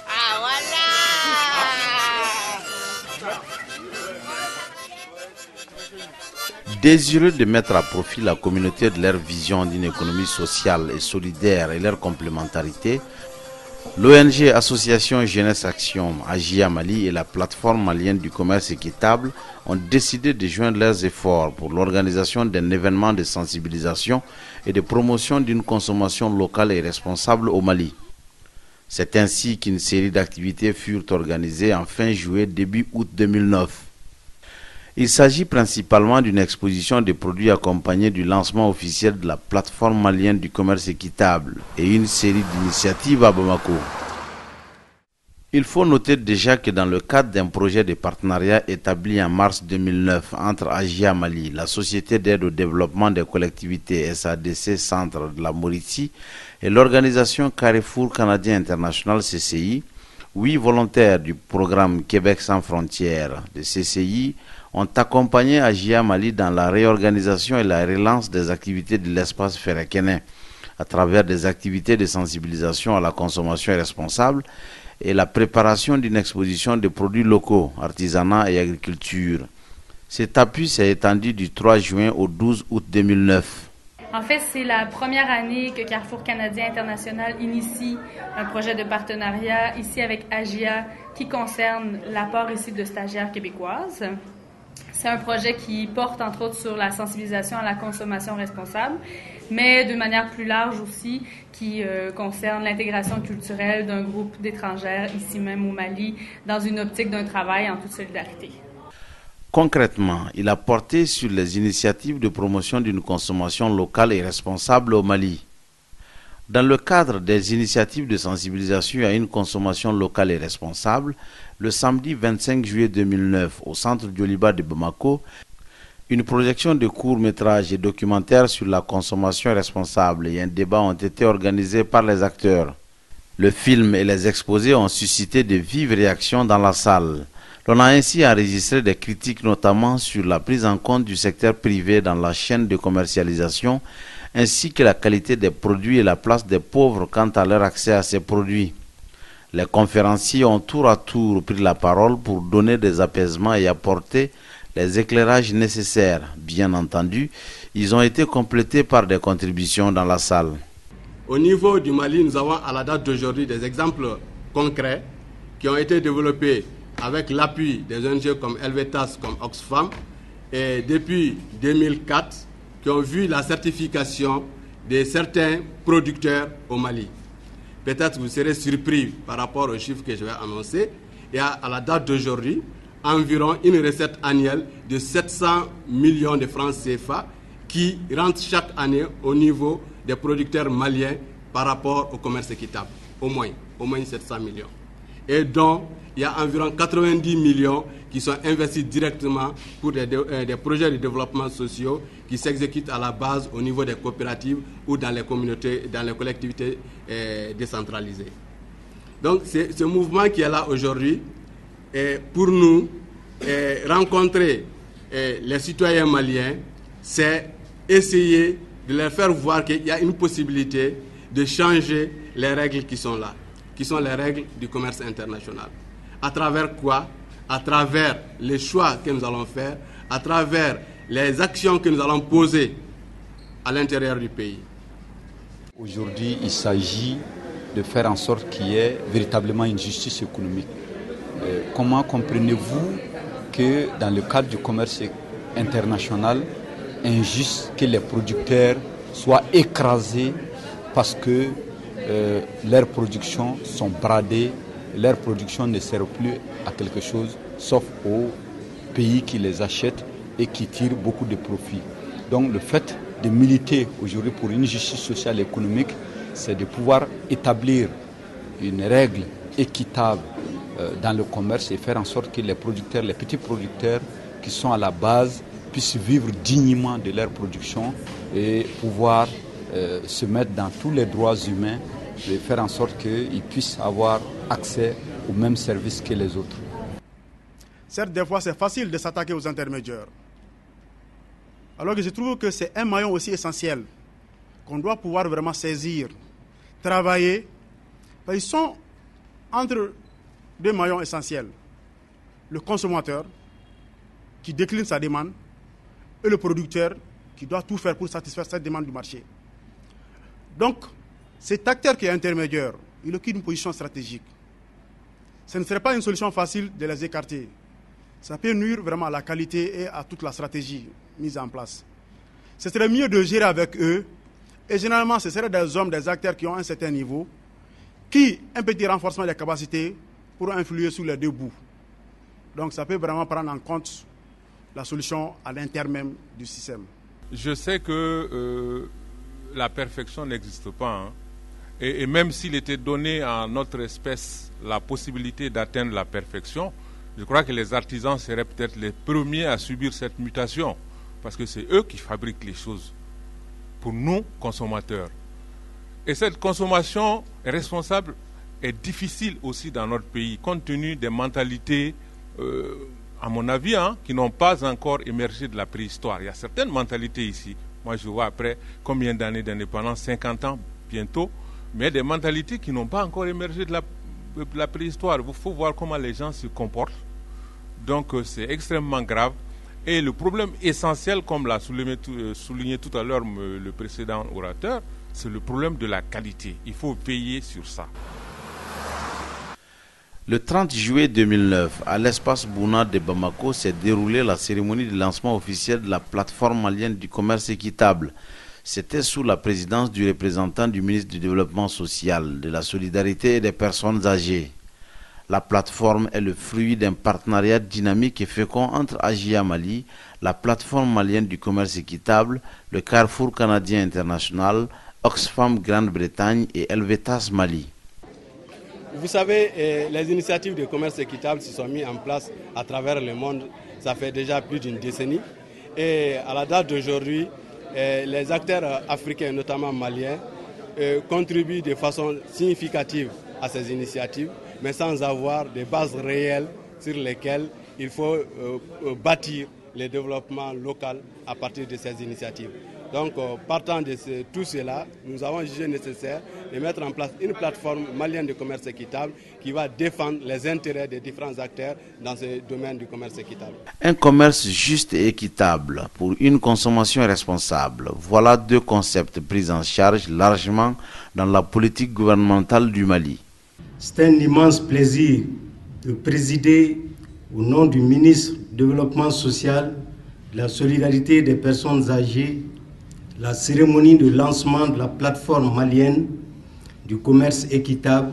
Ah voilà. Désireux de mettre à profit la communauté de leur vision d'une économie sociale et solidaire et leur complémentarité, l'ONG Association Jeunesse Action Agia Mali et la plateforme malienne du commerce équitable ont décidé de joindre leurs efforts pour l'organisation d'un événement de sensibilisation et de promotion d'une consommation locale et responsable au Mali. C'est ainsi qu'une série d'activités furent organisées en fin juillet, début août 2009. Il s'agit principalement d'une exposition de produits accompagnée du lancement officiel de la plateforme malienne du commerce équitable et une série d'initiatives à Bamako. Il faut noter déjà que dans le cadre d'un projet de partenariat établi en mars 2009 entre Agia Mali, la Société d'aide au développement des collectivités SADC Centre de la Mauricie et l'organisation Carrefour Canadien International CCI, 8 volontaires du programme Québec sans frontières de CCI ont accompagné Agia Mali dans la réorganisation et la relance des activités de l'espace ferraquenais à travers des activités de sensibilisation à la consommation responsable et la préparation d'une exposition de produits locaux, artisanat et agriculture. Cet appui s'est étendu du 3 juin au 12 août 2009. En fait, c'est la première année que Carrefour Canadien International initie un projet de partenariat ici avec Agia qui concerne l'apport ici de stagiaires québécoises. C'est un projet qui porte entre autres sur la sensibilisation à la consommation responsable, mais d'une manière plus large aussi qui concerne l'intégration culturelle d'un groupe d'étrangères ici même au Mali dans une optique d'un travail en toute solidarité. Concrètement, il a porté sur les initiatives de promotion d'une consommation locale et responsable au Mali. Dans le cadre des initiatives de sensibilisation à une consommation locale et responsable, le samedi 25 juillet 2009, au centre Djoliba de Bamako, une projection de courts-métrages et documentaires sur la consommation responsable et un débat ont été organisés par les acteurs. Le film et les exposés ont suscité de vives réactions dans la salle. L'on a ainsi enregistré des critiques notamment sur la prise en compte du secteur privé dans la chaîne de commercialisation, ainsi que la qualité des produits et la place des pauvres quant à leur accès à ces produits. Les conférenciers ont tour à tour pris la parole pour donner des apaisements et apporter les éclairages nécessaires. Bien entendu, ils ont été complétés par des contributions dans la salle. Au niveau du Mali, nous avons à la date d'aujourd'hui des exemples concrets qui ont été développés avec l'appui des ONG comme Helvetas, comme Oxfam, et depuis 2004, qui ont vu la certification de certains producteurs au Mali. Peut-être vous serez surpris par rapport aux chiffres que je vais annoncer. Et à la date d'aujourd'hui, environ une recette annuelle de 700 millions de francs CFA qui rentre chaque année au niveau des producteurs maliens par rapport au commerce équitable. Au moins 700 millions. Et donc, il y a environ 90 millions qui sont investis directement pour des projets de développement sociaux qui s'exécutent à la base au niveau des coopératives ou dans les communautés, dans les collectivités décentralisées. Donc, ce mouvement qui est là aujourd'hui, pour nous, rencontrer les citoyens maliens, c'est essayer de leur faire voir qu'il y a une possibilité de changer les règles qui sont là, qui sont les règles du commerce international. À travers quoi? À travers les choix que nous allons faire, à travers les actions que nous allons poser à l'intérieur du pays. Aujourd'hui, il s'agit de faire en sorte qu'il y ait véritablement une justice économique. Comment comprenez-vous que dans le cadre du commerce international, injuste que les producteurs soient écrasés parce que leurs productions sont bradées, leurs productions ne servent plus à quelque chose sauf aux pays qui les achètent et qui tirent beaucoup de profits. Donc le fait de militer aujourd'hui pour une justice sociale et économique, c'est de pouvoir établir une règle équitable dans le commerce et faire en sorte que les producteurs, les petits producteurs qui sont à la base puissent vivre dignement de leur production et pouvoir se mettre dans tous les droits humains et faire en sorte qu'ils puissent avoir accès aux mêmes services que les autres. Certes, des fois, c'est facile de s'attaquer aux intermédiaires. Alors que je trouve que c'est un maillon aussi essentiel qu'on doit pouvoir vraiment saisir, travailler. Ils sont entre deux maillons essentiels. Le consommateur qui décline sa demande et le producteur qui doit tout faire pour satisfaire cette demande du marché. Donc, cet acteur qui est intermédiaire, il occupe une position stratégique. Ce ne serait pas une solution facile de les écarter. Ça peut nuire vraiment à la qualité et à toute la stratégie mise en place. Ce serait mieux de gérer avec eux. Et généralement, ce seraient des hommes, des acteurs qui ont un certain niveau, qui, un petit renforcement des capacités, pour influer sur les deux bouts. Donc ça peut vraiment prendre en compte la solution à l'intérieur même du système. Je sais que la perfection n'existe pas. Hein. Et même s'il était donné à notre espèce la possibilité d'atteindre la perfection, je crois que les artisans seraient peut-être les premiers à subir cette mutation. Parce que c'est eux qui fabriquent les choses pour nous, consommateurs. Et cette consommation responsable est difficile aussi dans notre pays, compte tenu des mentalités, à mon avis, qui n'ont pas encore émergé de la préhistoire. Il y a certaines mentalités ici. Moi, je vois après combien d'années d'indépendance, 50 ans bientôt, mais des mentalités qui n'ont pas encore émergé de la préhistoire. Il faut voir comment les gens se comportent. Donc, c'est extrêmement grave. Et le problème essentiel, comme l'a souligné tout à l'heure le précédent orateur, c'est le problème de la qualité. Il faut veiller sur ça. Le 30 juillet 2009, à l'espace Bouna de Bamako, s'est déroulée la cérémonie de lancement officiel de la plateforme malienne du commerce équitable. C'était sous la présidence du représentant du ministre du Développement social, de la solidarité et des personnes âgées. La plateforme est le fruit d'un partenariat dynamique et fécond entre AGIA Mali, la plateforme malienne du commerce équitable, le Carrefour canadien international, Oxfam Grande-Bretagne et Helvetas Mali. Vous savez, les initiatives de commerce équitable se sont mises en place à travers le monde. Ça fait déjà plus d'une décennie. Et à la date d'aujourd'hui, les acteurs africains, notamment maliens, contribuent de façon significative à ces initiatives, mais sans avoir des bases réelles sur lesquelles il faut bâtir le développement local à partir de ces initiatives. Donc, partant de tout cela, nous avons jugé nécessaire de mettre en place une plateforme malienne de commerce équitable qui va défendre les intérêts des différents acteurs dans ce domaine du commerce équitable. Un commerce juste et équitable pour une consommation responsable. Voilà deux concepts pris en charge largement dans la politique gouvernementale du Mali. C'est un immense plaisir de présider au nom du ministre du Développement social, de la solidarité des personnes âgées, la cérémonie de lancement de la plateforme malienne du commerce équitable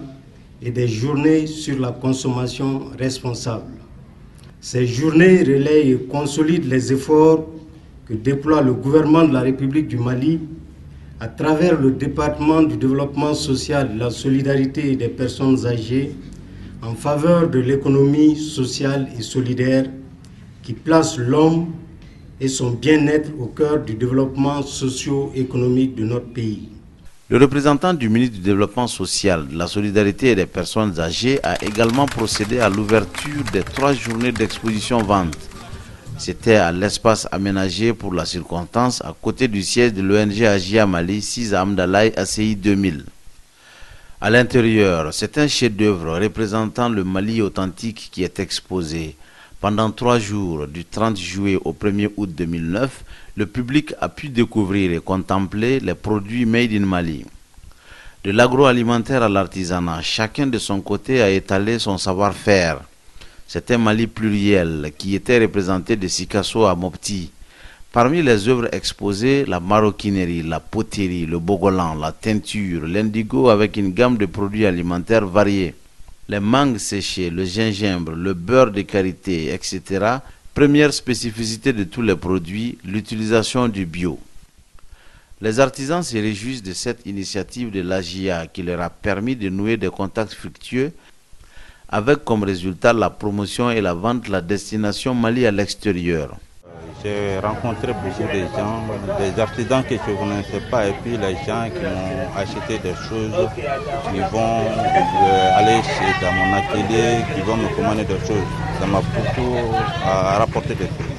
et des journées sur la consommation responsable. Ces journées relayent et consolident les efforts que déploie le gouvernement de la République du Mali à travers le département du développement social, de la solidarité et des personnes âgées en faveur de l'économie sociale et solidaire qui place l'homme et son bien-être au cœur du développement socio-économique de notre pays. Le représentant du ministre du Développement social, de la solidarité et des personnes âgées a également procédé à l'ouverture des 3 journées d'exposition-vente. C'était à l'espace aménagé pour la circonstance à côté du siège de l'ONG AGIA Mali, 6 Amdalaï ACI 2000. À l'intérieur, c'est un chef-d'œuvre représentant le Mali authentique qui est exposé. Pendant 3 jours, du 30 juillet au 1er août 2009, le public a pu découvrir et contempler les produits made in Mali. De l'agroalimentaire à l'artisanat, chacun de son côté a étalé son savoir-faire. C'est un Mali pluriel qui était représenté de Sikasso à Mopti. Parmi les œuvres exposées, la maroquinerie, la poterie, le bogolan, la teinture, l'indigo avec une gamme de produits alimentaires variés. Les mangues séchées, le gingembre, le beurre de karité, etc. Première spécificité de tous les produits, l'utilisation du bio. Les artisans se réjouissent de cette initiative de l'AGIA qui leur a permis de nouer des contacts fructueux avec comme résultat la promotion et la vente de la destination Mali à l'extérieur. J'ai rencontré beaucoup de gens, des artisans que je ne connaissais pas et puis les gens qui m'ont acheté des choses, qui vont aller dans mon atelier, qui vont me commander des choses. Ça m'a beaucoup rapporté des choses.